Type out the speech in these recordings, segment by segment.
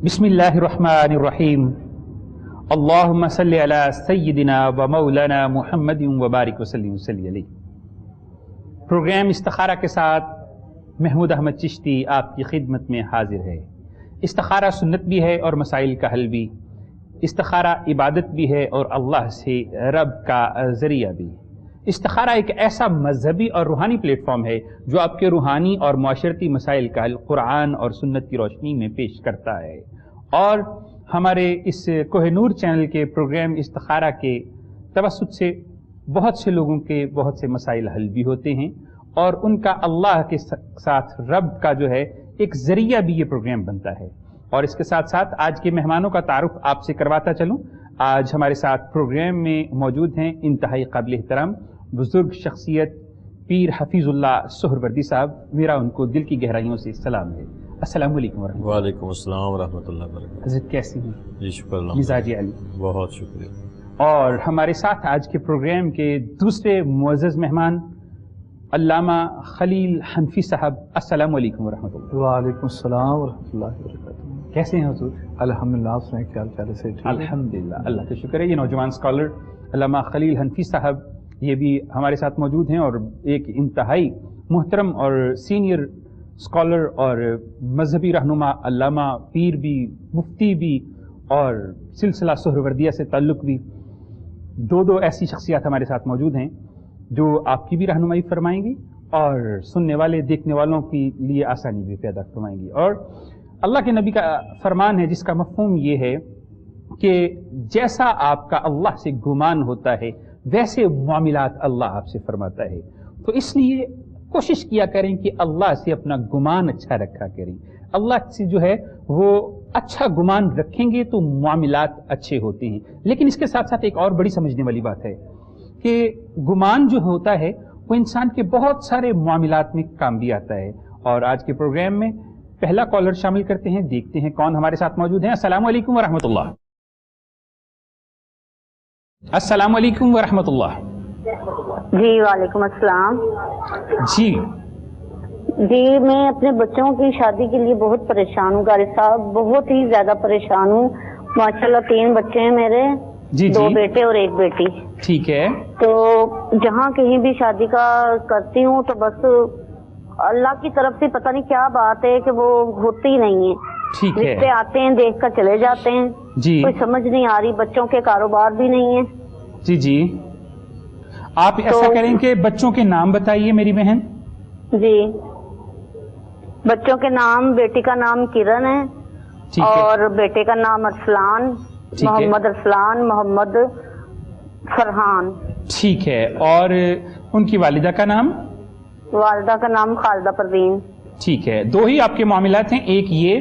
بسم اللہ الرحمن الرحیم اللہم صلی علی سیدنا و مولانا محمد و بارک وسلم علیہ۔ پروگرام استخارہ کے ساتھ محمود احمد چشتی آپ کی خدمت میں حاضر ہے۔ استخارہ سنت بھی ہے اور مسائل کا حل بھی، استخارہ عبادت بھی ہے اور اللہ سے رب کا ذریعہ بھی۔ استخارہ ایک ایسا مذہبی اور روحانی پلیٹ فارم ہے جو آپ کے روحانی اور معاشرتی مسائل کا حل قرآن اور سنت کی روشنی میں پیش کرتا ہے، اور ہمارے اس کوہ نور چینل کے پروگرام استخارہ کے توسط سے بہت سے لوگوں کے بہت سے مسائل حل بھی ہوتے ہیں، اور ان کا اللہ کے ساتھ رب کا جو ہے ایک ذریعہ بھی یہ پروگرام بنتا ہے۔ اور اس کے ساتھ ساتھ آج کے مہمانوں کا تعارف آپ سے کرواتا چلوں۔ آج ہمارے ساتھ پروگرام میں موجود ہیں انتہائی قابل احترام بزرگ شخصیت پیر حفیظ اللہ سہروردی صاحب۔ میرا ان کو دل کی گہرائیوں سے سلام ہے۔ السلام علیکم ورحمۃ اللہ۔ وعلیکم السلام ورحمۃ اللہ وبرکاتہ۔ حضرت کیسی ہیں؟ جی شکر اللہ، مزاج علی۔ بہت شکریہ۔ اور ہمارے ساتھ آج کے پروگرام کے دوسرے معزز مہمان علامہ خلیل حنفی صاحب۔ السلام علیکم ورحمۃ اللہ۔ وعلیکم السلام ورحمۃ اللہ وبرکاتہ۔ کیسے ہیں حضور؟ الحمدللہ، آپ سنائیں کیا حال چال ہے؟ الحمدللہ، اللہ کا شکر ہے۔ یہ نوجوان اسکالر علامہ خلیل حنفی صاحب یہ بھی ہمارے ساتھ موجود ہیں، اور ایک انتہائی محترم اور سینئر اسکالر اور مذہبی رہنما، علامہ، پیر بھی، مفتی بھی، اور سلسلہ سہروردیہ سے تعلق بھی۔ دو ایسی شخصیات ہمارے ساتھ موجود ہیں جو آپ کی بھی رہنمائی فرمائیں گی اور سننے والے دیکھنے والوں کے لیے آسانی بھی پیدا فرمائیں گی۔ اور اللہ کے نبی کا فرمان ہے جس کا مفہوم یہ ہے کہ جیسا آپ کا اللہ سے گمان ہوتا ہے ویسے معاملات اللہ آپ سے فرماتا ہے۔ تو اس لیے کوشش کیا کریں کہ اللہ سے اپنا گمان اچھا رکھا کریں۔ اللہ سے جو ہے وہ اچھا گمان رکھیں گے تو معاملات اچھے ہوتے ہیں۔ لیکن اس کے ساتھ ساتھ ایک اور بڑی سمجھنے والی بات ہے کہ گمان جو ہوتا ہے وہ انسان کے بہت سارے معاملات میں کام بھی آتا ہے۔ اور آج کے پروگرام میں پہلا کالر شامل کرتے ہیں، دیکھتے ہیں کون ہمارے ساتھ موجود ہیں۔ السلام علیکم ورحمۃ اللہ۔ السلام علیکم ورحمۃ اللہ۔ جی وعلیکم السلام۔ جی جی میں اپنے بچوں کی شادی کے لیے بہت پریشان ہوں قاری صاحب، بہت ہی زیادہ پریشان ہوں۔ ماشاءاللہ 3 بچے ہیں میرے، جی 2 جی بیٹے اور 1 بیٹی۔ ٹھیک ہے۔ تو جہاں کہیں بھی شادی کا کرتی ہوں تو بس اللہ کی طرف سے پتہ نہیں کیا بات ہے کہ وہ ہوتی ہی نہیں ہے۔ ٹھیک ہے رشتے آتے ہیں، دیکھ کر چلے جاتے ہیں، جی کوئی سمجھ نہیں آ رہی۔ بچوں کے کاروبار بھی نہیں ہے۔ جی جی آپ ایسا کریں کہ بچوں کے نام بتائیے میری بہن۔ جی بچوں کے نام، بیٹی کا نام کرن ہے ٹھیک ہے، اور بیٹے کا نام ارسلان، ٹھیک ہے، محمد ارسلان، محمد فرحان۔ ٹھیک ہے۔ اور ان کی والدہ کا نام؟ والدہ کا نام خالدہ پروین۔ ٹھیک ہے۔ 2 ہی آپ کے معاملات ہیں، ایک یہ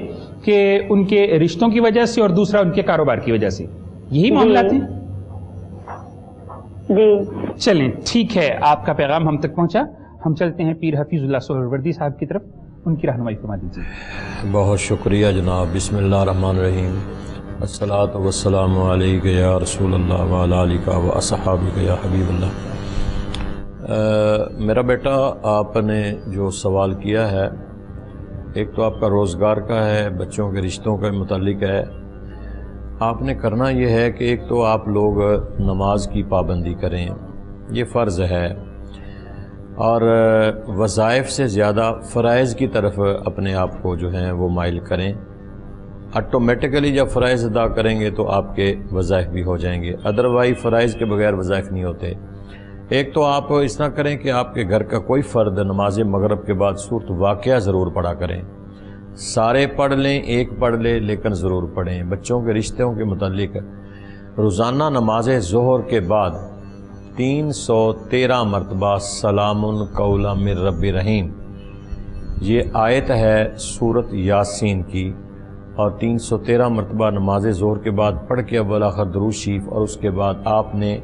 کہ ان کے رشتوں کی وجہ سے اور دوسرا ان کے کاروبار کی وجہ سے، یہی معاملات ہیں؟ جی چلیں ٹھیک ہے، آپ کا پیغام ہم تک پہنچا۔ ہم چلتے ہیں پیر حفیظ اللہ سہروردی صاحب کی طرف، ان کی رہنمائی فرما دیجیے۔ بہت شکریہ جناب۔ بسم اللہ الرحمن الرحیم۔ الصلاۃ والسلام علیک یا رسول اللہ وعلی آلک و اصحابک یا حبیب اللہ۔ میرا بیٹا، آپ نے جو سوال کیا ہے، ایک تو آپ کا روزگار کا ہے، بچوں کے رشتوں کے متعلق ہے۔ آپ نے کرنا یہ ہے کہ ایک تو آپ لوگ نماز کی پابندی کریں، یہ فرض ہے، اور وظائف سے زیادہ فرائض کی طرف اپنے آپ کو جو ہیں وہ مائل کریں۔ آٹومیٹیکلی جب فرائض ادا کریں گے تو آپ کے وظائف بھی ہو جائیں گے، ادروائز فرائض کے بغیر وظائف نہیں ہوتے۔ ایک تو آپ اس طرح کریں کہ آپ کے گھر کا کوئی فرد نماز مغرب کے بعد سورۃ واقعہ ضرور پڑھا کریں۔ سارے پڑھ لیں، ایک پڑھ لیں، لیکن ضرور پڑھیں۔ بچوں کے رشتوں کے متعلق روزانہ نماز ظہر کے بعد 313 مرتبہ سلام قولا من رب رحیم، یہ آیت ہے سورۃ یاسین کی، اور 313 مرتبہ نماز ظہر کے بعد پڑھ کے اول آخر درود شریف، اور اس کے بعد آپ نے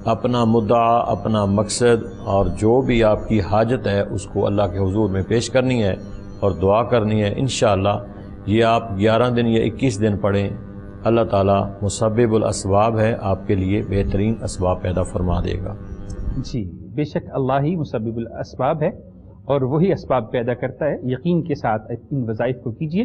اپنا مدعا، اپنا مقصد اور جو بھی آپ کی حاجت ہے اس کو اللہ کے حضور میں پیش کرنی ہے اور دعا کرنی ہے۔ انشاءاللہ یہ آپ 11 دن یا 21 دن پڑھیں، اللہ تعالیٰ مسبب الاسباب ہے، آپ کے لیے بہترین اسباب پیدا فرما دے گا۔ جی بے شک اللہ ہی مسبب الاسباب ہے اور وہی اسباب پیدا کرتا ہے۔ یقین کے ساتھ ان وظائف کو کیجیے،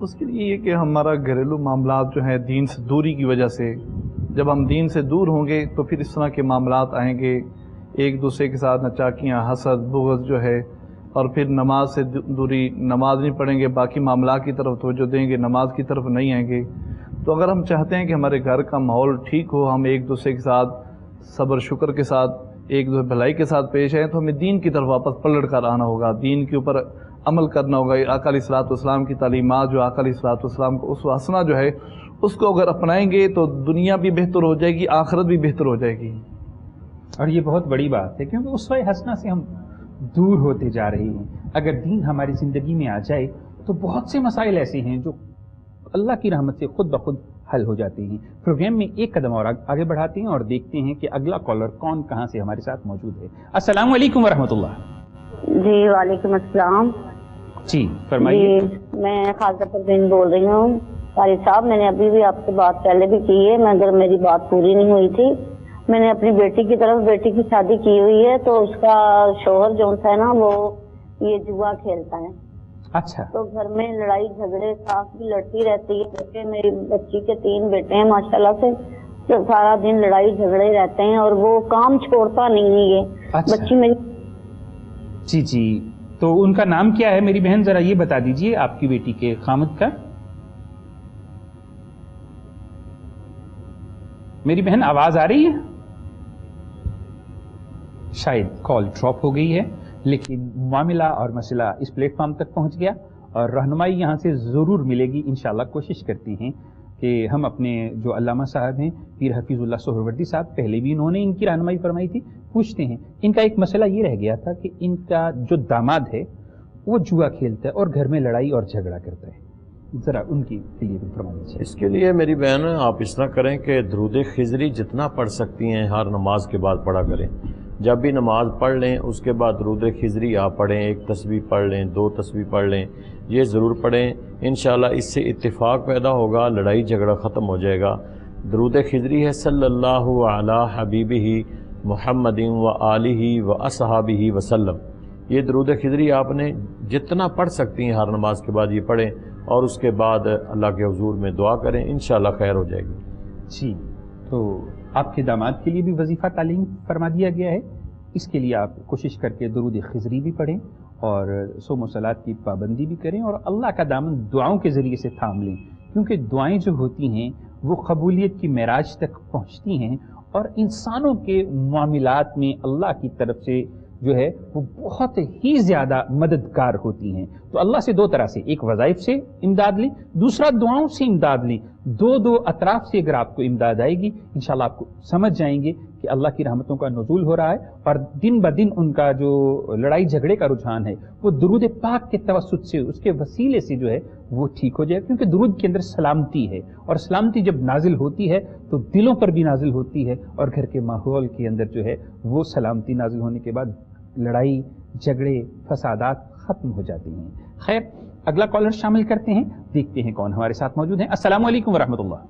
اس کے لیے یہ کہ ہمارا گھریلو معاملات جو ہیں دین سے دوری کی وجہ سے، جب ہم دین سے دور ہوں گے تو پھر اس طرح کے معاملات آئیں گے، ایک دوسرے کے ساتھ نچاکیاں، حسد، بغض جو ہے، اور پھر نماز سے دوری، نماز نہیں پڑھیں گے، باقی معاملات کی طرف توجہ دیں گے، نماز کی طرف نہیں آئیں گے۔ تو اگر ہم چاہتے ہیں کہ ہمارے گھر کا ماحول ٹھیک ہو، ہم ایک دوسرے کے ساتھ صبر شکر کے ساتھ، ایک دوسرے بھلائی کے ساتھ پیش آئیں، تو ہمیں دین کی طرف واپس پلٹ کر آنا ہوگا، دین کے اوپر عمل کرنا ہوگا۔ آقا علیہ الصلوۃ والسلام کی تعلیمات، جو آقا علیہ الصلوۃ والسلام کو اسوہ حسنہ جو ہے، اس کو اگر اپنائیں گے تو دنیا بھی بہتر ہو جائے گی، آخرت بھی بہتر ہو جائے گی۔ اور یہ بہت بڑی بات ہے، کیونکہ اسوہ حسنہ سے ہم دور ہوتے جا رہے ہیں۔ اگر دین ہماری زندگی میں آ جائے تو بہت سے مسائل ایسے ہیں جو اللہ کی رحمت سے خود بخود حل ہو جاتے ہیں۔ پروگرام میں ایک قدم اور آگے بڑھاتے ہیں اور دیکھتے ہیں کہ اگلا کالر کون کہاں سے ہمارے ساتھ موجود ہے۔ السلام علیکم ورحمۃ اللہ۔ جی وعلیکم السلام۔ جی فرمائیے۔ جی میں خالصہ پروین بول رہی ہوں۔ قاری صاحب میں نے ابھی بھی آپ سے بات پہلے بھی کی ہے، مگر میری بات پوری نہیں ہوئی تھی۔ میں نے اپنی بیٹی کی طرف بیٹی کی شادی کی ہوئی ہے، تو اس کا شوہر جو ہے نا وہ یہ جوا کھیلتا ہے۔ اچھا۔ تو گھر میں لڑائی جھگڑے، ساس بھی لڑتی رہتی ہے، کیونکہ میری بچی کے 3 بیٹے ہیں ماشاءاللہ سے، تو سارا دن لڑائی جھگڑے رہتے ہیں اور وہ کام چھوڑتا نہیں ہے یہ۔ اچھا۔ بچی میری جی جی، تو ان کا نام کیا ہے میری بہن؟ ذرا یہ بتا دیجئے آپ کی بیٹی کے خامد کا۔ میری بہن آواز آ رہی ہے؟ شاید کال ڈراپ ہو گئی ہے، لیکن معاملہ اور مسئلہ اس پلیٹ فارم تک پہنچ گیا اور رہنمائی یہاں سے ضرور ملے گی انشاءاللہ۔ کوشش کرتی ہیں کہ ہم اپنے جو علامہ صاحب ہیں پیر حفیظ اللہ سہروردی صاحب، پہلے بھی انہوں نے ان کی رہنمائی فرمائی تھی، پوچھتے ہیں۔ ان کا ایک مسئلہ یہ رہ گیا تھا کہ ان کا جو داماد ہے وہ جوا کھیلتا ہے اور گھر میں لڑائی اور جھگڑا کرتا ہے، ذرا ان کے لیے بھی فرما دیجیے۔ اس کے لیے میری بہن آپ اس طرح کریں کہ درود خضری جتنا پڑھ سکتی ہیں ہر نماز کے بعد پڑھا کریں۔ جب بھی نماز پڑھ لیں اس کے بعد درود خضری آپ پڑھیں، 1 تسبیح پڑھ لیں، 2 تسبیح پڑھ لیں، یہ ضرور پڑھیں۔ انشاءاللہ اس سے اتفاق پیدا ہوگا، لڑائی جھگڑا ختم ہو جائے گا۔ درود خضری ہے صلی اللہ علی حبیبہ محمد و آلہ و اصحابہ وسلم۔ یہ درود خضری آپ نے جتنا پڑھ سکتی ہیں ہر نماز کے بعد یہ پڑھیں، اور اس کے بعد اللہ کے حضور میں دعا کریں، انشاءاللہ خیر ہو جائے گی۔ جی، تو آپ کے داماد کے لیے بھی وظیفہ تعلیم فرما دیا گیا ہے، اس کے لیے آپ کوشش کر کے درود خضری بھی پڑھیں اور صوم و صلات کی پابندی بھی کریں اور اللہ کا دامن دعاؤں کے ذریعے سے تھام لیں، کیونکہ دعائیں جو ہوتی ہیں وہ قبولیت کی معراج تک پہنچتی ہیں اور انسانوں کے معاملات میں اللہ کی طرف سے جو ہے وہ بہت ہی زیادہ مددگار ہوتی ہیں۔ تو اللہ سے 2 طرح سے، ایک وظائف سے امداد لیں، دوسرا دعاؤں سے امداد لیں۔ دو اطراف سے اگر آپ کو امداد آئے گی انشاءاللہ آپ کو سمجھ جائیں گے کہ اللہ کی رحمتوں کا نزول ہو رہا ہے اور دن بدن ان کا جو لڑائی جھگڑے کا رجحان ہے وہ درود پاک کے توسط سے، اس کے وسیلے سے جو ہے وہ ٹھیک ہو جائے، کیونکہ درود کے اندر سلامتی ہے اور سلامتی جب نازل ہوتی ہے تو دلوں پر بھی نازل ہوتی ہے اور گھر کے ماحول کے اندر جو ہے وہ سلامتی نازل ہونے کے بعد لڑائی جھگڑے فسادات ختم ہو جاتی ہیں۔ خیر، اگلا کالر شامل کرتے ہیں، دیکھتے ہیں کون ہمارے ساتھ موجود ہیں۔ السلام علیکم ورحمۃ اللہ۔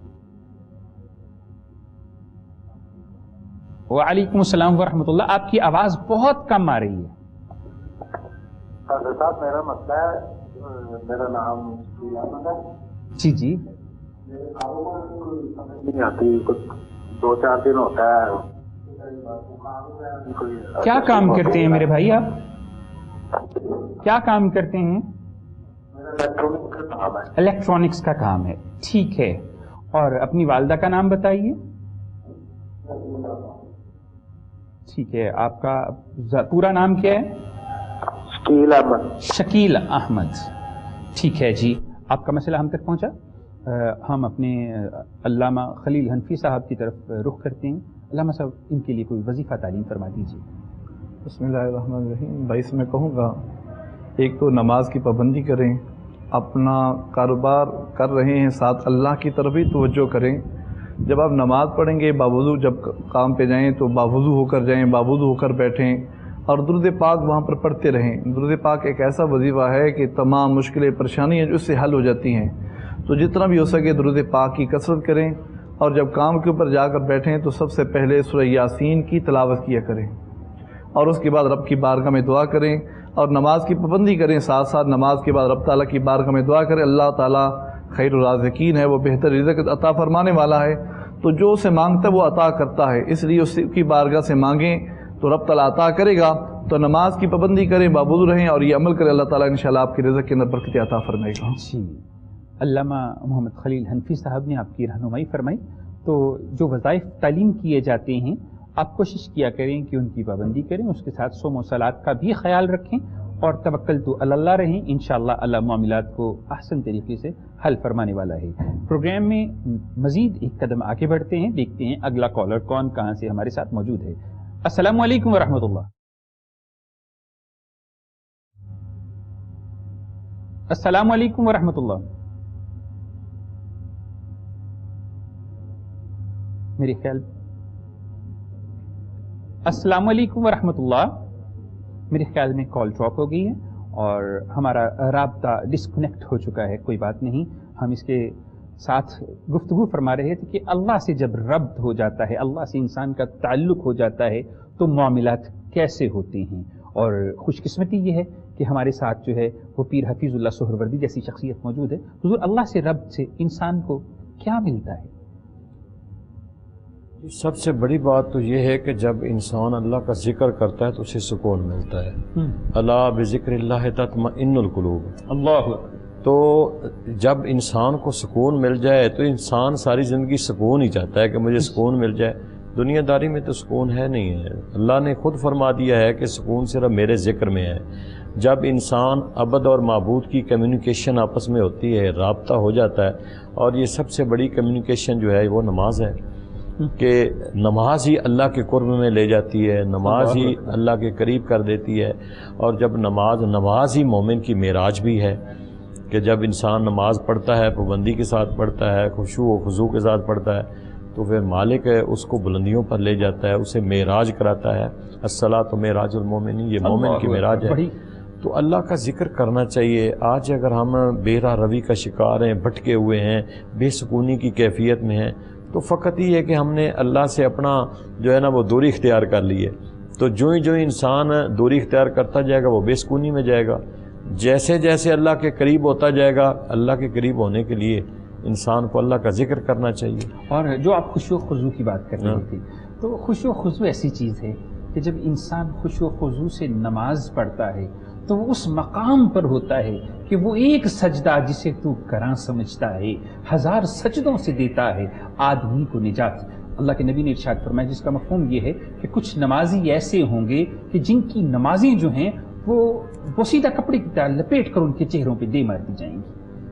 وعلیکم السلام ورحمۃ اللہ۔ آپ کی آواز بہت کم آ رہی ہے۔ حضرت صاحب میرا مسئلہ ہے، میرا نام ہے۔ جی جی، نہیں آتی، کچھ 2-4 دن ہوتا ہے۔ کیا کام کرتے ہیں میرے بھائی آپ؟ کیا کام کرتے ہیں؟ الیکٹرانکس کا کام ہے، ٹھیک ہے۔ اور اپنی والدہ کا نام بتائیے۔ ٹھیک ہے، آپ کا پورا نام کیا ہے؟ شکیل احمد۔ شکیل احمد، ٹھیک ہے جی، آپ کا مسئلہ ہم تک پہنچا۔ ہم اپنے علامہ خلیل حنفی صاحب کی طرف رخ کرتے ہیں۔ علامہ صاحب ان کے لیے کوئی وظیفہ تعلیم فرما دیجیے۔ بسم اللہ الرحمن الرحیم۔ بھائی سے میں کہوں گا، ایک تو نماز کی پابندی کریں، اپنا کاروبار کر رہے ہیں ساتھ اللہ کی طرف بھی توجہ کریں۔ جب آپ نماز پڑھیں گے باوضو، جب کام پہ جائیں تو باوضو ہو کر جائیں، باوضو ہو کر بیٹھیں اور درود پاک وہاں پر پڑھتے رہیں۔ درود پاک ایک ایسا وظیفہ ہے کہ تمام مشکلیں پریشانیاں جو اس سے حل ہو جاتی ہیں، تو جتنا بھی ہو سکے درود پاک کی کثرت کریں اور جب کام کے اوپر جا کر بیٹھیں تو سب سے پہلے سورہ یاسین کی تلاوت کیا کریں اور اس کے بعد رب کی بارگاہ میں دعا کریں، اور نماز کی پابندی کریں، ساتھ ساتھ نماز کے بعد رب تعالیٰ کی بارگاہ میں دعا کریں۔ اللہ تعالیٰ خیر الرازقین ہے، وہ بہتر رزق عطا فرمانے والا ہے، تو جو اسے مانگتا ہے وہ عطا کرتا ہے، اس لیے اس کی بارگاہ سے مانگیں تو رب تعالیٰ عطا کرے گا۔ تو نماز کی پابندی کریں، بابود رہیں اور یہ عمل کریں، اللہ تعالیٰ انشاءاللہ آپ کی رزق کے اندر برکت عطا فرمائے گا۔ جی، علامہ محمد خلیل حنفی صاحب نے آپ کی رہنمائی فرمائی۔ تو جو وظائف تعلیم کیے جاتے ہیں آپ کوشش کیا کریں کہ ان کی پابندی کریں، اس کے ساتھ صوم و صلات کا بھی خیال رکھیں اور توکل تو اللہ رہیں، انشاءاللہ اللہ معاملات کو احسن طریقے سے حل فرمانے والا ہے۔ پروگرام میں مزید ایک قدم آگے بڑھتے ہیں، دیکھتے ہیں اگلا کالر کون کہاں سے ہمارے ساتھ موجود ہے۔ السلام علیکم ورحمۃ اللہ۔ السلام علیکم ورحمۃ اللہ۔ میرے خیال السلام علیکم ورحمۃ اللہ، میرے خیال میں کال ڈراپ ہو گئی ہے اور ہمارا رابطہ ڈسکنیکٹ ہو چکا ہے۔ کوئی بات نہیں، ہم اس کے ساتھ گفتگو فرما رہے تھے کہ اللہ سے جب ربط ہو جاتا ہے، اللہ سے انسان کا تعلق ہو جاتا ہے تو معاملات کیسے ہوتے ہیں، اور خوش قسمتی یہ ہے کہ ہمارے ساتھ جو ہے وہ پیر حفیظ اللہ سہروردی جیسی شخصیت موجود ہے۔ حضور، اللہ سے ربط سے انسان کو کیا ملتا ہے؟ سب سے بڑی بات تو یہ ہے کہ جب انسان اللہ کا ذکر کرتا ہے تو اسے سکون ملتا ہے۔ الا بذکر اللہ تطمئن القلوب۔ اللہ، تو جب انسان کو سکون مل جائے تو انسان ساری زندگی سکون ہی چاہتا ہے کہ مجھے سکون مل جائے۔ دنیا داری میں تو سکون ہے نہیں ہے، اللہ نے خود فرما دیا ہے کہ سکون صرف میرے ذکر میں ہے۔ جب انسان عبد اور معبود کی کمیونیکیشن آپس میں ہوتی ہے، رابطہ ہو جاتا ہے، اور یہ سب سے بڑی کمیونیکیشن جو ہے وہ نماز ہے، کہ نماز ہی اللہ کے قرب میں لے جاتی ہے، نماز ہی اللہ کے قریب کر دیتی ہے۔ اور جب نماز ہی مومن کی معراج بھی ہے، کہ جب انسان نماز پڑھتا ہے، پابندی کے ساتھ پڑھتا ہے، خشوع و خضوع کے ساتھ پڑھتا ہے، تو پھر مالک ہے اس کو بلندیوں پر لے جاتا ہے، اسے معراج کراتا ہے۔ الصلاۃ معراج المومن، یہ مومن کی معراج ہے۔ تو اللہ کا ذکر کرنا چاہیے۔ آج اگر ہم بے راہ روی کا شکار ہیں، بھٹکے ہوئے ہیں، بے سکونی کی کیفیت میں ہیں، تو فقط یہ ہے کہ ہم نے اللہ سے اپنا جو ہے نا وہ دوری اختیار کر لی ہے۔ تو جو ہی انسان دوری اختیار کرتا جائے گا وہ بے سکونی میں جائے گا۔ جیسے جیسے اللہ کے قریب ہوتا جائے گا، اللہ کے قریب ہونے کے لیے انسان کو اللہ کا ذکر کرنا چاہیے۔ اور جو آپ خشوع و خضوع کی بات کر رہے تھے، تو خشوع و خضوع ایسی چیز ہے کہ جب انسان خشوع و خضوع سے نماز پڑھتا ہے تو وہ اس مقام پر ہوتا ہے کہ وہ ایک سجدہ جسے تو گراں سمجھتا ہے 1000 سجدوں سے دیتا ہے آدمی کو نجات۔ اللہ کے نبی نے ارشاد فرمایا، جس کا مفہوم یہ ہے کہ کچھ نمازی ایسے ہوں گے کہ جن کی نمازیں جو ہیں وہ بوسیدہ کپڑے کی طرح لپیٹ کر ان کے چہروں پہ دے مار دی جائیں گی۔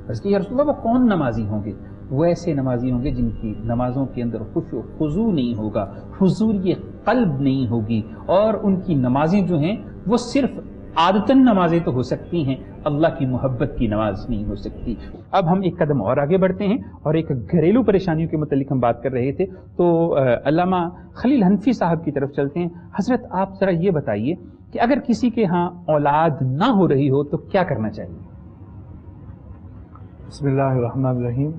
بس کہ یا رسول اللہ، وہ کون نمازی ہوں گے؟ وہ ایسے نمازی ہوں گے جن کی نمازوں کے اندر خشوع و خضوع نہیں ہوگا، حضوری قلب نہیں ہوگی، اور ان کی نمازیں جو ہیں وہ صرف عادتاً نمازیں تو ہو سکتی ہیں، اللہ کی محبت کی نماز نہیں ہو سکتی۔ اب ہم ایک قدم اور آگے بڑھتے ہیں اور ایک گھریلو پریشانیوں کے متعلق ہم بات کر رہے تھے، تو علامہ خلیل حنفی صاحب کی طرف چلتے ہیں۔ حضرت، آپ ذرا یہ بتائیے کہ اگر کسی کے ہاں اولاد نہ ہو رہی ہو تو کیا کرنا چاہیے؟ بسم اللہ الرحمن الرحیم۔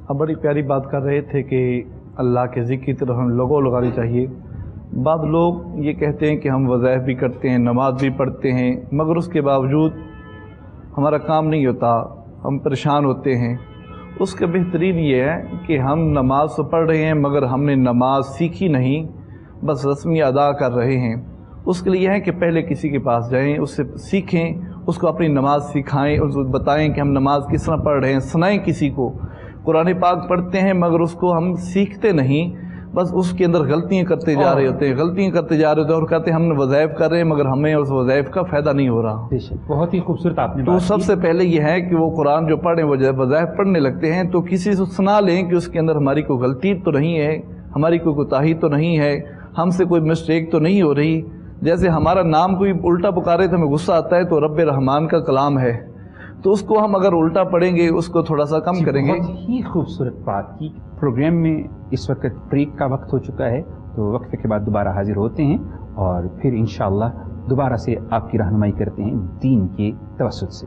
اب بڑی پیاری بات کر رہے تھے کہ اللہ کے ذکر کی طرف ہم لوگوں لگانی چاہیے۔ بعض لوگ یہ کہتے ہیں کہ ہم وظائف بھی کرتے ہیں، نماز بھی پڑھتے ہیں، مگر اس کے باوجود ہمارا کام نہیں ہوتا، ہم پریشان ہوتے ہیں۔ اس کا بہترین یہ ہے کہ ہم نماز تو پڑھ رہے ہیں مگر ہم نے نماز سیکھی نہیں، بس رسمی ادا کر رہے ہیں۔ اس کے لیے یہ ہے کہ پہلے کسی کے پاس جائیں، اس سے سیکھیں، اس کو اپنی نماز سکھائیں، اس کو بتائیں کہ ہم نماز کس طرح پڑھ رہے ہیں، سنائیں کسی کو۔ قرآن پاک پڑھتے ہیں مگر اس کو ہم سیکھتے نہیں، بس اس کے اندر غلطیاں کرتے جا رہے ہوتے ہیں، اور کہتے ہیں ہم وظائف کر رہے ہیں مگر ہمیں اس وظائف کا فائدہ نہیں ہو رہا۔ بہت ہی خوبصورت آپ نے تو سب سے پہلے یہ ہے کہ وہ قرآن جو پڑھیں، وہ وظائف پڑھنے لگتے ہیں تو کسی سے سنا لیں کہ اس کے اندر ہماری کوئی غلطی تو نہیں ہے، ہماری کوئی کوتاہی تو نہیں ہے، ہم سے کوئی مسٹیک تو نہیں ہو رہی۔ جیسے ہمارا نام کوئی الٹا پکارے تو ہمیں غصہ آتا ہے، تو رب رحمان کا کلام ہے، تو اس کو ہم اگر الٹا پڑھیں گے اس کو تھوڑا سا کم کریں گے۔ بہت ہی خوبصورت بات کی۔ پروگرام میں اس وقت بریک کا وقت ہو چکا ہے، تو وقفے کے بعد دوبارہ حاضر ہوتے ہیں اور پھر انشاءاللہ دوبارہ سے آپ کی رہنمائی کرتے ہیں دین کے توسط سے۔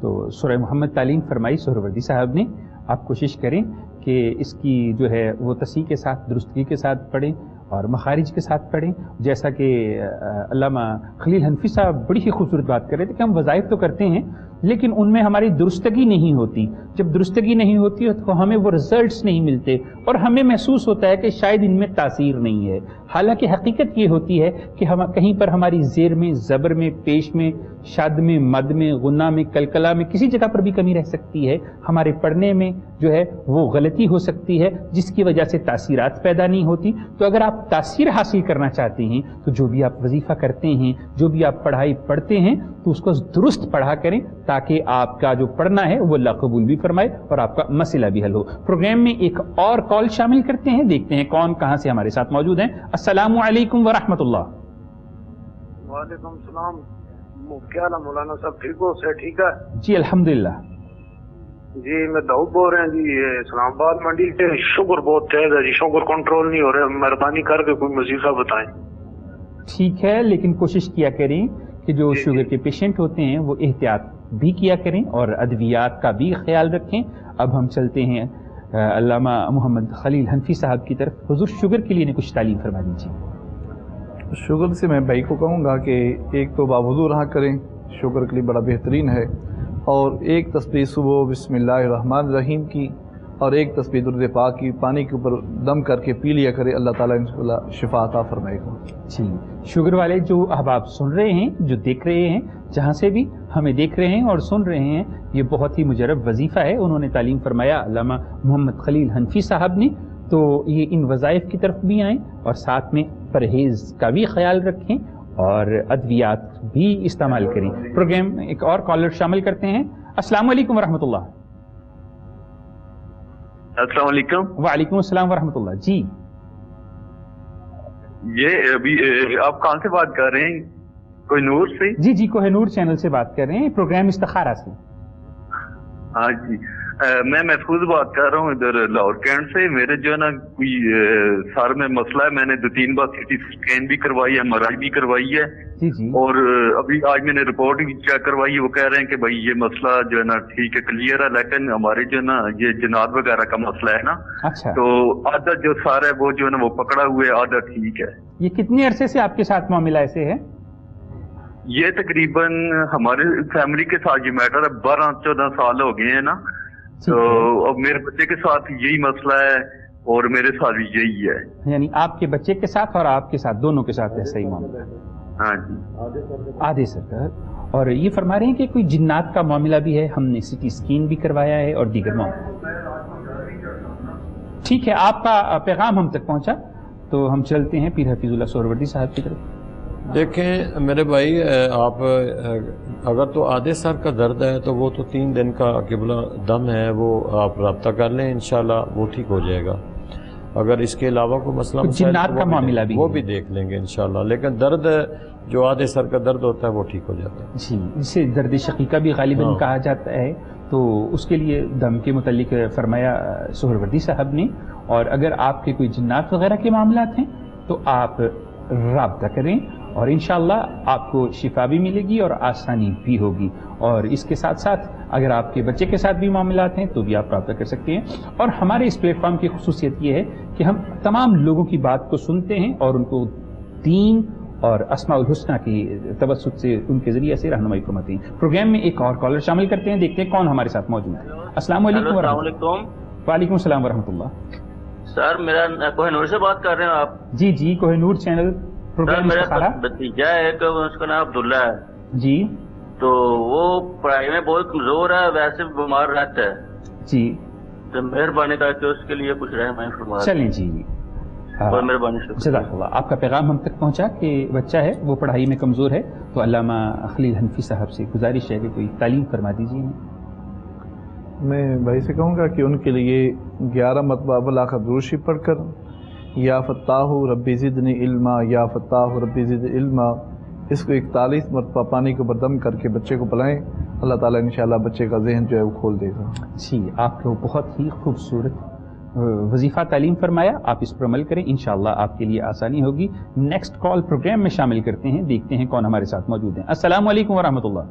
تو سورہ محمد تعلیم فرمائی سہروردی صاحب نے. آپ کوشش کریں کہ اس کی جو ہے وہ تصحیح کے ساتھ درستگی کے ساتھ پڑھیں اور مخارج کے ساتھ پڑھیں. جیسا کہ علامہ خلیل حنفی صاحب بڑی ہی خوبصورت بات کر رہے تھے کہ ہم وظائف تو کرتے ہیں لیکن ان میں ہماری درستگی نہیں ہوتی. جب درستگی نہیں ہوتی ہے تو ہمیں وہ رزلٹس نہیں ملتے اور ہمیں محسوس ہوتا ہے کہ شاید ان میں تاثیر نہیں ہے. حالانکہ حقیقت یہ ہوتی ہے کہ ہم کہیں پر ہماری زیر میں، زبر میں، پیش میں، شد میں، مد میں، غنہ میں، کلکلا میں کسی جگہ پر بھی کمی رہ سکتی ہے. ہمارے پڑھنے میں جو ہے وہ غلطی ہو سکتی ہے جس کی وجہ سے تاثیرات پیدا نہیں ہوتی. تو اگر آپ تاثیر حاصل کرنا چاہتے ہیں تو جو بھی آپ وظیفہ کرتے ہیں، جو بھی آپ پڑھائی پڑھتے ہیں تو اس کو درست پڑھا کریں تاکہ آپ کا جو پڑھنا ہے وہ اللہ قبول بھی فرمائے اور آپ کا مسئلہ بھی حل ہو. پروگرام میں ایک اور کال شامل کرتے ہیں، دیکھتے ہیں کون کہاں سے ہمارے ساتھ موجود ہیں. السلام علیکم ورحمۃ اللہ. وعلیکم السلام. کیا حال ہے مولانا صاحب؟ ٹھیک ہو؟ سے ٹھیک ہے جی الحمدللہ. جی میں داؤد بول رہے ہیں جی اسلام آباد منڈی سے. شوگر بہت تیز ہے جی، شوگر کنٹرول نہیں ہو رہا، مہربانی کر کے کوئی وظیفہ بتائیں. ٹھیک ہے، لیکن کوشش کیا کریں کہ جو شوگر کے پیشنٹ ہوتے ہیں وہ احتیاط بھی کیا کریں اور ادویات کا بھی خیال رکھیں. اب ہم چلتے ہیں علامہ محمد خلیل حنفی صاحب کی طرف. حضور شوگر کے لیے کچھ تعلیم فرما دیجیے. شوگر سے میں بھائی کو کہوں گا کہ ایک تو باوضو رہا کریں، شوگر کے لیے بڑا بہترین ہے، اور ایک تسبیح صبح بسم اللہ الرحمن الرحیم کی اور ایک تسبیح درود پاک کی پانی کے اوپر دم کر کے پی لیا کرے. اللہ تعالیٰ انشاءاللہ شفا عطا فرمائے گا. جی شوگر والے جو احباب سن رہے ہیں، جو دیکھ رہے ہیں، جہاں سے بھی ہمیں دیکھ رہے ہیں اور سن رہے ہیں، یہ بہت ہی مجرب وظیفہ ہے. انہوں نے تعلیم فرمایا علامہ محمد خلیل حنفی صاحب نے. تو یہ ان وظائف کی طرف بھی آئیں اور ساتھ میں پرہیز کا بھی خیال رکھیں اور ادویات بھی استعمال کریں. پروگرام میں ایک اور کالر شامل کرتے ہیں. السلام علیکم ورحمۃ اللہ. السلام علیکم. وعلیکم السلام ورحمۃ اللہ. جی یہ ابھی آپ کہاں سے بات کر رہے ہیں؟ کوہ نور سے؟ جی جی کوہ نور چینل سے بات کر رہے ہیں، پروگرام استخارہ سے. ہاں جی میں محفوظ بات کر رہا ہوں ادھر لاہور کینٹ سے. میرے جو ہے نا کوئی سر میں مسئلہ ہے، میں نے 2-3 بار سی ٹی اسکین بھی کروائی ہے، MRI بھی کروائی ہے. جی جی. اور ابھی آج میں نے رپورٹ بھی چیک کروائی ہے، وہ کہہ رہے ہیں کہ بھائی یہ مسئلہ جو ہے نا ٹھیک ہے، کلیئر ہے، لیکن ہمارے جو ہے نا یہ جناب وغیرہ کا مسئلہ ہے نا. اچھا. تو آدھا جو سر ہے وہ جو ہے نا وہ پکڑا ہوا ہے، آدھا ٹھیک ہے. یہ کتنے عرصے سے آپ کے ساتھ معاملہ ایسے ہے؟ یہ تقریباً ہمارے فیملی کے ساتھ یہ میٹر ہے، 12-14 سال ہو گئے ہیں نا. تو اب میرے بچے کے ساتھ یہی مسئلہ ہے اور میرے ساتھ بھی یہی ہے. یعنی آپ کے بچے کے ساتھ اور آپ کے ساتھ دونوں کے ساتھ ایسا ہی معاملہ ہے؟ ہاں جی. آدھے سر. اور یہ فرما رہے ہیں کہ کوئی جنات کا معاملہ بھی ہے، ہم نے CT اسکین بھی کروایا ہے اور دیگر معاملہ. ٹھیک ہے، آپ کا پیغام ہم تک پہنچا تو ہم چلتے ہیں پیر حفیظ اللہ سہروردی صاحب کی طرف. دیکھیں میرے بھائی، آپ اگر تو آدھے سر کا درد ہے تو وہ تو 3 دن کا قبلہ دم ہے، وہ آپ رابطہ کر لیں، انشاءاللہ وہ ٹھیک ہو جائے گا. اگر اس کے علاوہ کوئی مسئلہ جنات کا معاملہ بھی وہ بھی دیکھ لیں گے انشاءاللہ. لیکن درد جو آدھے سر کا درد ہوتا ہے وہ ٹھیک ہو جاتا ہے. جی، جسے درد شقیقہ بھی غالباً کہا جاتا ہے، تو اس کے لیے دم کے متعلق فرمایا سہروردی صاحب نے. اور اگر آپ کے کوئی جنات وغیرہ کے معاملات ہیں تو آپ رابطہ کریں اور انشاءاللہ آپ کو شفا بھی ملے گی اور آسانی بھی ہوگی. اور اس کے ساتھ ساتھ اگر آپ کے بچے کے ساتھ بھی معاملات ہیں تو بھی آپ رابطہ کر سکتے ہیں. اور ہمارے اس پلیٹ فارم کی خصوصیت یہ ہے کہ ہم تمام لوگوں کی بات کو سنتے ہیں اور ان کو دین اور اسماء الحسنہ کی توسط سے ان کے ذریعے سے رہنمائی فرماتے ہیں. پروگرام میں ایک اور کالر شامل کرتے ہیں، دیکھتے ہیں کون ہمارے ساتھ موجود ہے. السلام علیکم ورحمۃ اللہ. وعلیکم السلام ورحمۃ اللہ. سر میرا کوہ نور سے بات کر رہے ہیں آپ؟ جی جی کوہ نور چینل. سر میرا بھتیجا ہے ایک، اس کا نام عبداللہ ہے. جی. تو وہ پڑھائی میں بہت کمزور ہے، ویسے بیمار رہتا ہے. جی. تو مہربانی کر کے اس کے لیے کچھ رہنمائی فرما. چلیں جی. بہت مہربانی. جزاک اللہ. آپ کا پیغام ہم تک پہنچا کہ بچہ ہے وہ پڑھائی میں کمزور ہے، تو علامہ خلیل حنفی صاحب سے گزارش ہے کہ کوئی تعلیم فرما دیجیے. میں بھائی سے کہوں گا کہ ان کے لیے 11 مرتبہ بلاخ دروشی پڑھ کر یا فتاح ربی زدنی علما، یا فتاح ربی زد علما، اس کو 41 مرتبہ پانی کو بردم کر کے بچے کو پلائیں. اللہ تعالیٰ انشاءاللہ بچے کا ذہن جو ہے وہ کھول دے گا. جی آپ کو بہت ہی خوبصورت وظیفہ تعلیم فرمایا، آپ اس پر عمل کریں، انشاءاللہ آپ کے لیے آسانی ہوگی. نیکسٹ کال پروگرام میں شامل کرتے ہیں، دیکھتے ہیں کون ہمارے ساتھ موجود ہیں. السلام علیکم ورحمۃ اللہ.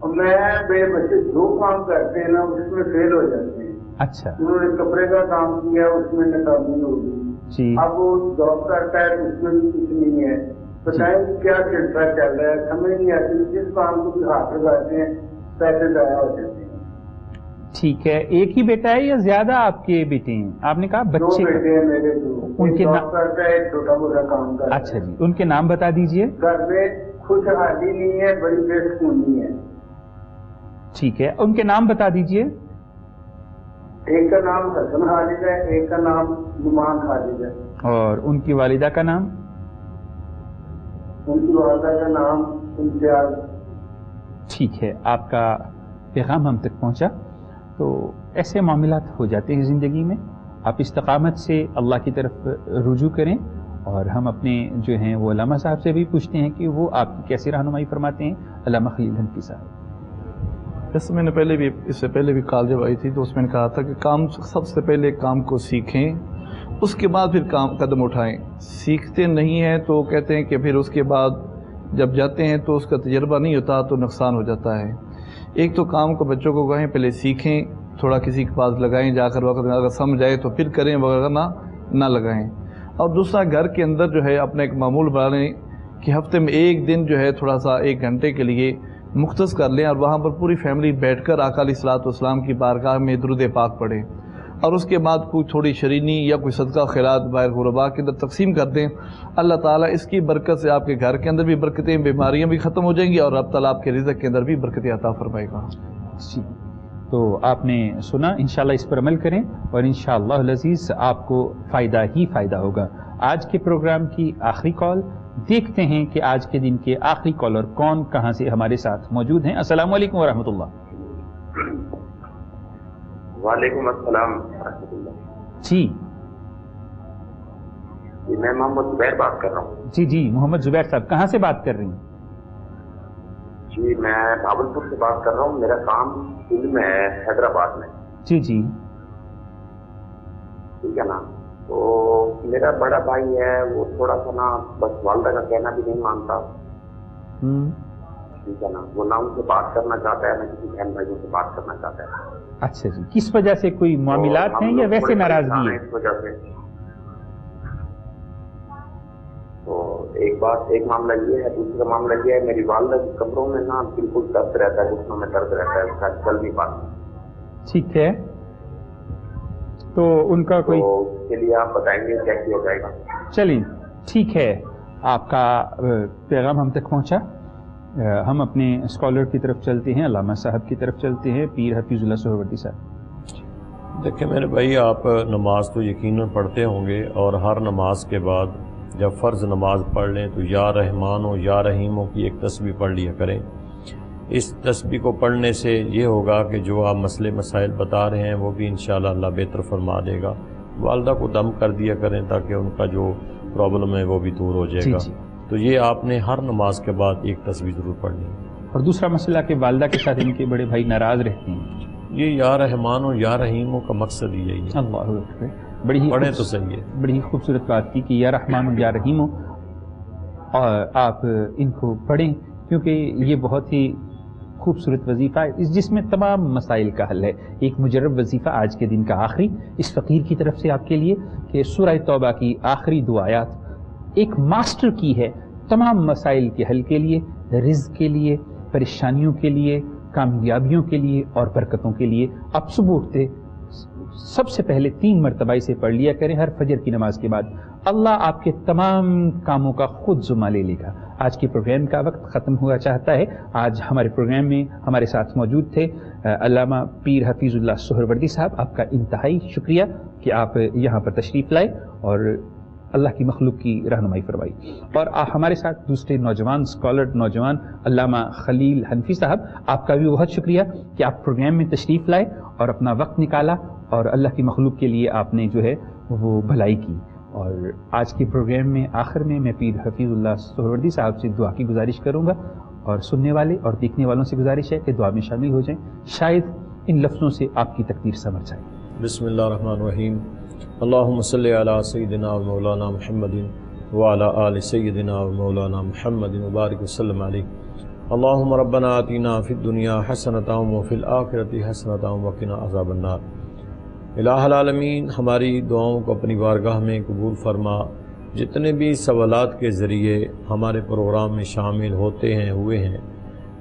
اور میں میرے بچے جو کام کرتے ہیں نا اس میں فیل ہو جاتے ہیں. اچھا. انہوں نے کپڑے کا کام کیا اس میں ناکامی ہوگی. اب وہ جاب کرتا ہے اس میں بھی کچھ نہیں ہے. بتائیں کیا سلسلہ چل رہا ہے, سمجھ نہیں آتی. جس کام کو بھی ہاتھ لگاتے ہیں پیسے ضائع ہو جاتے ہیں. ٹھیک ہے. ایک ہی بیٹا ہے یا زیادہ آپ کے بیٹے ہیں؟ آپ نے کہا بچے. 2 بیٹے ہیں میرے. ان کے نام کرتا ہے, چھوٹا موٹا کام کرتا ہے. اچھا جی, ان کے نام بتا دیجئے. گھر میں خوشحالی نہیں ہے, بڑی بے سکونی ہے. ٹھیک ہے, ان کے نام بتا دیجئے. ایک کا نام حسن خالد ہے, ایک کا نام نعمان خالد ہے. اور ان کی والدہ کا نام؟ ان کی والدہ کا نام امتیاز. ٹھیک ہے, آپ کا پیغام ہم تک پہنچا. تو ایسے معاملات ہو جاتے ہیں زندگی میں. آپ استقامت سے اللہ کی طرف رجوع کریں, اور ہم اپنے جو ہیں وہ علامہ صاحب سے بھی پوچھتے ہیں کہ وہ آپ کی کیسی رہنمائی فرماتے ہیں. علامہ خلیل حنفی صاحب. جیسے میں نے پہلے بھی اس سے پہلے بھی کال جب آئی تھی تو اس میں نے کہا تھا کہ کام سب سے پہلے کام کو سیکھیں, اس کے بعد پھر کام قدم اٹھائیں. سیکھتے نہیں ہیں تو کہتے ہیں کہ پھر اس کے بعد جب جاتے ہیں تو اس کا تجربہ نہیں ہوتا تو نقصان ہو جاتا ہے. ایک تو کام کو بچوں کو کہیں پہلے سیکھیں, تھوڑا کسی کے پاس لگائیں جا کر, وقت اگر سمجھ آئے تو پھر کریں, ورنہ نہ لگائیں. اور دوسرا گھر کے اندر جو ہے اپنا ایک معمول بنا لیں کہ ہفتے میں ایک دن جو ہے تھوڑا سا 1 گھنٹے کے لیے مختص کر لیں, اور وہاں پر پوری فیملی بیٹھ کر آقا علیہ الصلوۃ والسلام کی بارگاہ میں درود پاک پڑھیں, اور اس کے بعد کوئی تھوڑی شرینی یا کوئی صدقہ خیرات باہر غربا کے اندر تقسیم کر دیں. اللہ تعالیٰ اس کی برکت سے آپ کے گھر کے اندر بھی برکتیں, بیماریاں بھی ختم ہو جائیں گی, اور رب تعالیٰ آپ کے رزق کے اندر بھی برکتیں عطا فرمائے گا. جی, تو آپ نے سنا, انشاءاللہ اس پر عمل کریں اور انشاءاللہ العزیز آپ کو فائدہ ہی فائدہ ہوگا. آج کے پروگرام کی آخری کال, دیکھتے ہیں کہ آج کے دن کے آخری کالر کون کہاں سے ہمارے ساتھ موجود ہیں. السلام علیکم ورحمۃ اللہ. وعلیکم السلام ورحمۃ اللہ. جی میں محمد زبیر بات کر رہا ہوں. جی محمد زبیر صاحب, کہاں سے بات کر رہی ہیں؟ جی میں بھاولپور سے بات کر رہا ہوں. میرا کام دل میں ہے, حیدرآباد میں. جی ٹھیک ہے نا. تو میرا بڑا بھائی ہے, وہ تھوڑا سا نا بس والدہ کا کہنا بھی نہیں مانتا. ٹھیک ہے نا. وہ نہ ان سے بات کرنا چاہتا ہے, نہ کسی بہن بھائیوں سے بات کرنا چاہتا ہے. اچھا جی, کس وجہ سے, کوئی معاملات ہیں یا ویسے ناراضگی ہے؟ اس وجہ سے. تو ایک معاملہ یہ ہے. دوسرا معاملہ یہ ہے, میری والدہ کی کمروں میں نا بالکل درد رہتا ہے, گھٹنوں میں درد رہتا ہے, اس کا چل نہیں پاتا. ٹھیک ہے, تو ان کا کوئی, اس کے لیے آپ بتائیں گے کیا کیا جائے گا؟ چلیے ٹھیک ہے, آپ کا پیغام ہم تک پہنچا. ہم اپنے اسکالر کی طرف چلتے ہیں, علامہ صاحب کی طرف چلتے ہیں, پیر حفیظ اللہ سہروردی صاحب. دیکھیں میرے بھائی, آپ نماز تو یقیناً پڑھتے ہوں گے, اور ہر نماز کے بعد جب فرض نماز پڑھ لیں تو یا رحمان و یا رحیموں کی ایک تسبیح پڑھ لیا کریں. اس تسبیح کو پڑھنے سے یہ ہوگا کہ جو آپ مسئلے مسائل بتا رہے ہیں وہ بھی انشاءاللہ اللہ بہتر فرما دے گا. والدہ کو دم کر دیا کریں تاکہ ان کا جو پرابلم ہے وہ بھی دور ہو جائے گا. تو یہ آپ نے ہر نماز کے بعد ایک تسبیح ضرور پڑھنی ہے. اور دوسرا مسئلہ کہ والدہ کے ساتھ ان کے بڑے بھائی ناراض رہتے ہیں, یہ یا رحمان و یا رحیموں کا مقصد ہی یہی ہے. اللہ اکبر, بڑی ہی پڑھیں تو صحیح ہے. بڑی ہی خوبصورت بات کی کہ یا رحمان و یا رحیم, اور آپ ان کو پڑھیں کیونکہ یہ بہت ہی خوبصورت وظیفہ ہے جس میں تمام مسائل کا حل ہے. ایک مجرب وظیفہ آج کے دن کا آخری اس فقیر کی طرف سے آپ کے لیے کہ سورہ توبہ کی آخری 2 آیات ایک ماسٹر کی ہے تمام مسائل کے حل کے لیے, رزق کے لیے, پریشانیوں کے لیے, کامیابیوں کے لیے اور برکتوں کے لیے. آپ صبح اٹھتے سب سے پہلے 3 مرتبہ اسے پڑھ لیا کریں ہر فجر کی نماز کے بعد. اللہ آپ کے تمام کاموں کا خود ذمہ لے لے گا. آج کے پروگرام کا وقت ختم ہوا چاہتا ہے. آج ہمارے پروگرام میں ہمارے ساتھ موجود تھے علامہ پیر حفیظ اللہ سہروردی صاحب. آپ کا انتہائی شکریہ کہ آپ یہاں پر تشریف لائے اور اللہ کی مخلوق کی رہنمائی فرمائی. اور ہمارے ساتھ دوسرے نوجوان اسکالر نوجوان علامہ خلیل حنفی صاحب, آپ کا بھی بہت شکریہ کہ آپ پروگرام میں تشریف لائے اور اپنا وقت نکالا اور اللہ کی مخلوق کے لیے آپ نے جو ہے وہ بھلائی کی. اور آج کے پروگرام میں آخر میں پیر حفیظ اللہ سہروردی صاحب سے دعا کی گزارش کروں گا, اور سننے والے اور دیکھنے والوں سے گزارش ہے کہ دعا میں شامل ہو جائیں. شاید ان لفظوں سے آپ کی تقدیر سمجھ جائے. بسم اللہ الرحمن الرحیم. اللہم صلی علی سیدنا و مولانا محمد وعلی آل سیدنا و مولانا محمد وبارک وسلم علیہ. اللہم ربنا آتینا فی الدنیا حسنۃ وفی الآخرۃ حسنۃ وقنا عذاب النار۔ الہ العالمین ہماری دعاؤں کو اپنی بارگاہ میں قبول فرما۔ جتنے بھی سوالات کے ذریعے ہمارے پروگرام میں شامل ہوتے ہیں ہوئے ہیں،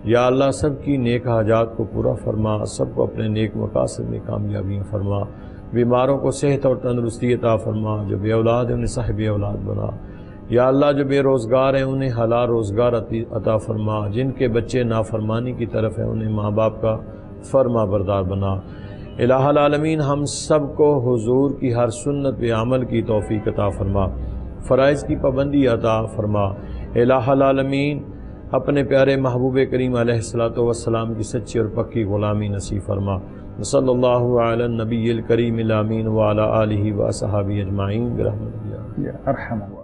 یا اللہ سب کی نیک حاجات کو پورا فرما، سب کو اپنے نیک مقاصد میں کامیابیاں فرما، بیماروں کو صحت اور تندرستی عطا فرما، جو بے اولاد ہیں انہیں صاحب اولاد بنا، یا اللہ جو بے روزگار ہیں انہیں حلال روزگار عطا فرما، جن کے بچے نافرمانی کی طرف ہیں انہیں ماں باپ کا فرما بردار بنا۔ الہ العالمین ہم سب کو حضور کی ہر سنت پہ عمل کی توفیق عطا فرما، فرائض کی پابندی عطا فرما۔ الہ العالمین اپنے پیارے محبوب کریم علیہ الصلوۃ والسلام کی سچی اور پکی غلامی نصیب فرما۔ صلی اللہ علی النبی الکریم الامین وعلی آلہ وصحبہ اجمعین برحمتک یا ارحم الراحمین۔